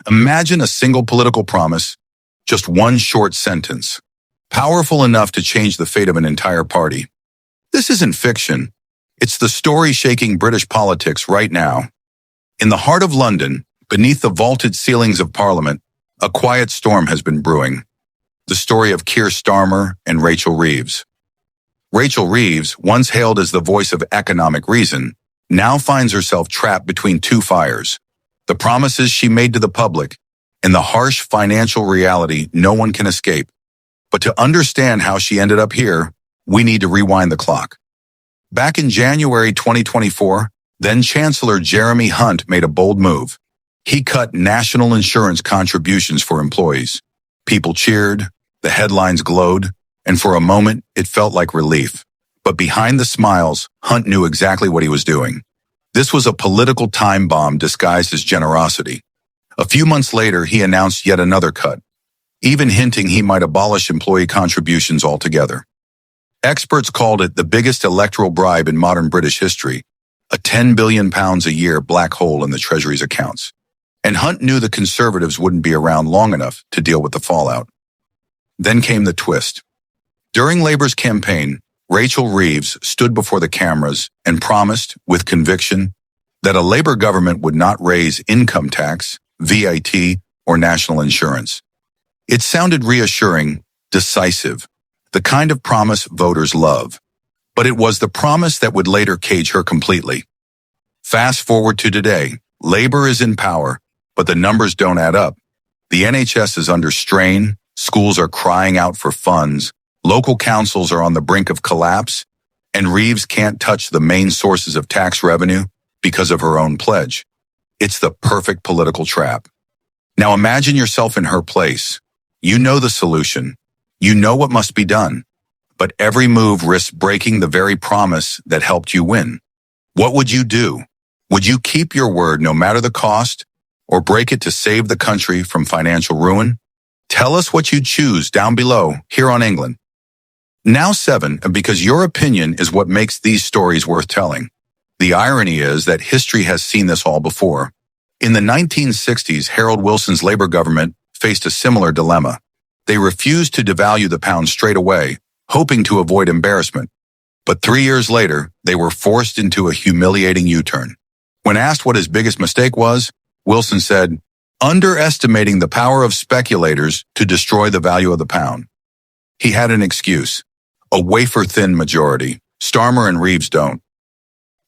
Imagine a single political promise, just one short sentence, powerful enough to change the fate of an entire party. This isn't fiction. It's the story shaking British politics right now. In the heart of London, beneath the vaulted ceilings of Parliament, a quiet storm has been brewing. The story of Keir Starmer and Rachel Reeves. Rachel Reeves, once hailed as the voice of economic reason, now finds herself trapped between two fires: the promises she made to the public and the harsh financial reality no one can escape. But to understand how she ended up here, we need to rewind the clock. Back in January 2024, then-Chancellor Jeremy Hunt made a bold move. He cut national insurance contributions for employees. People cheered, the headlines glowed, and for a moment, it felt like relief. But behind the smiles, Hunt knew exactly what he was doing. This was a political time bomb disguised as generosity. A few months later, he announced yet another cut, even hinting he might abolish employee contributions altogether. Experts called it the biggest electoral bribe in modern British history, a £10 billion a year black hole in the Treasury's accounts. And Hunt knew the Conservatives wouldn't be around long enough to deal with the fallout. Then came the twist. During Labour's campaign, Rachel Reeves stood before the cameras and promised, with conviction, that a Labour government would not raise income tax, VAT, or national insurance. It sounded reassuring, decisive, the kind of promise voters love. But it was the promise that would later cage her completely. Fast forward to today, Labour is in power, but the numbers don't add up. The NHS is under strain, schools are crying out for funds, local councils are on the brink of collapse, and Reeves can't touch the main sources of tax revenue because of her own pledge. It's the perfect political trap. Now imagine yourself in her place. You know the solution. You know what must be done. But every move risks breaking the very promise that helped you win. What would you do? Would you keep your word no matter the cost, or break it to save the country from financial ruin? Tell us what you'd choose down below here on England. Now 7, because your opinion is what makes these stories worth telling. The irony is that history has seen this all before. In the 1960s, Harold Wilson's Labour government faced a similar dilemma. They refused to devalue the pound straight away, hoping to avoid embarrassment. But 3 years later, they were forced into a humiliating U-turn. When asked what his biggest mistake was, Wilson said, underestimating the power of speculators to destroy the value of the pound. He had an excuse: a wafer-thin majority. Starmer and Reeves don't.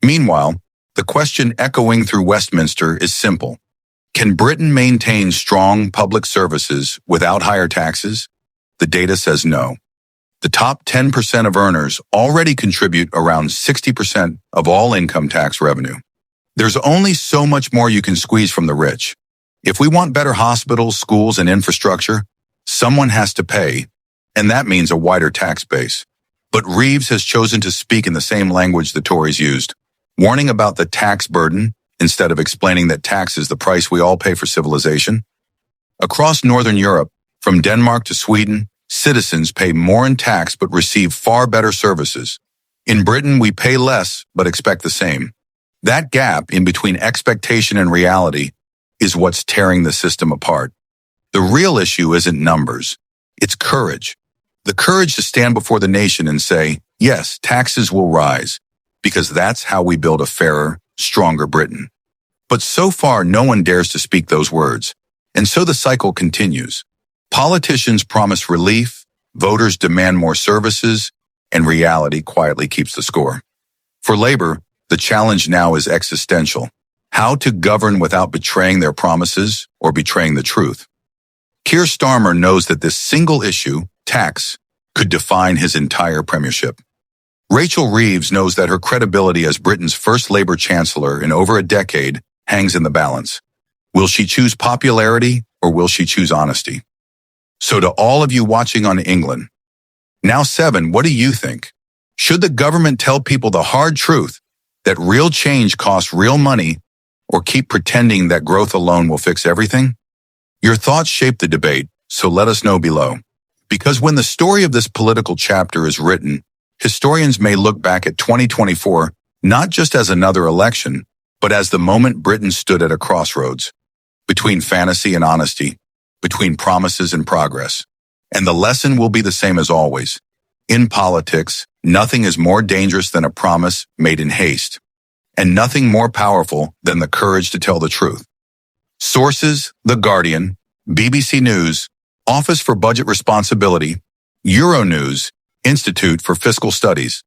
Meanwhile, the question echoing through Westminster is simple. Can Britain maintain strong public services without higher taxes? The data says no. The top 10% of earners already contribute around 60% of all income tax revenue. There's only so much more you can squeeze from the rich. If we want better hospitals, schools, and infrastructure, someone has to pay, and that means a wider tax base. But Reeves has chosen to speak in the same language the Tories used, warning about the tax burden instead of explaining that tax is the price we all pay for civilization. Across Northern Europe, from Denmark to Sweden, citizens pay more in tax but receive far better services. In Britain, we pay less but expect the same. That gap in between expectation and reality is what's tearing the system apart. The real issue isn't numbers. It's courage. The courage to stand before the nation and say, yes, taxes will rise, because that's how we build a fairer, stronger Britain. But so far, no one dares to speak those words. And so the cycle continues. Politicians promise relief, voters demand more services, and reality quietly keeps the score. For Labour, the challenge now is existential: how to govern without betraying their promises or betraying the truth. Keir Starmer knows that this single issue, tax, could define his entire premiership. Rachel Reeves knows that her credibility as Britain's first Labour Chancellor in over a decade hangs in the balance. Will she choose popularity or will she choose honesty? So to all of you watching on England, now 7, what do you think? Should the government tell people the hard truth that real change costs real money, or keep pretending that growth alone will fix everything? Your thoughts shape the debate, so let us know below. Because when the story of this political chapter is written, historians may look back at 2024 not just as another election, but as the moment Britain stood at a crossroads between fantasy and honesty, between promises and progress. And the lesson will be the same as always. In politics, nothing is more dangerous than a promise made in haste, and nothing more powerful than the courage to tell the truth. Sources: The Guardian, BBC News, Office for Budget Responsibility, Euronews, Institute for Fiscal Studies.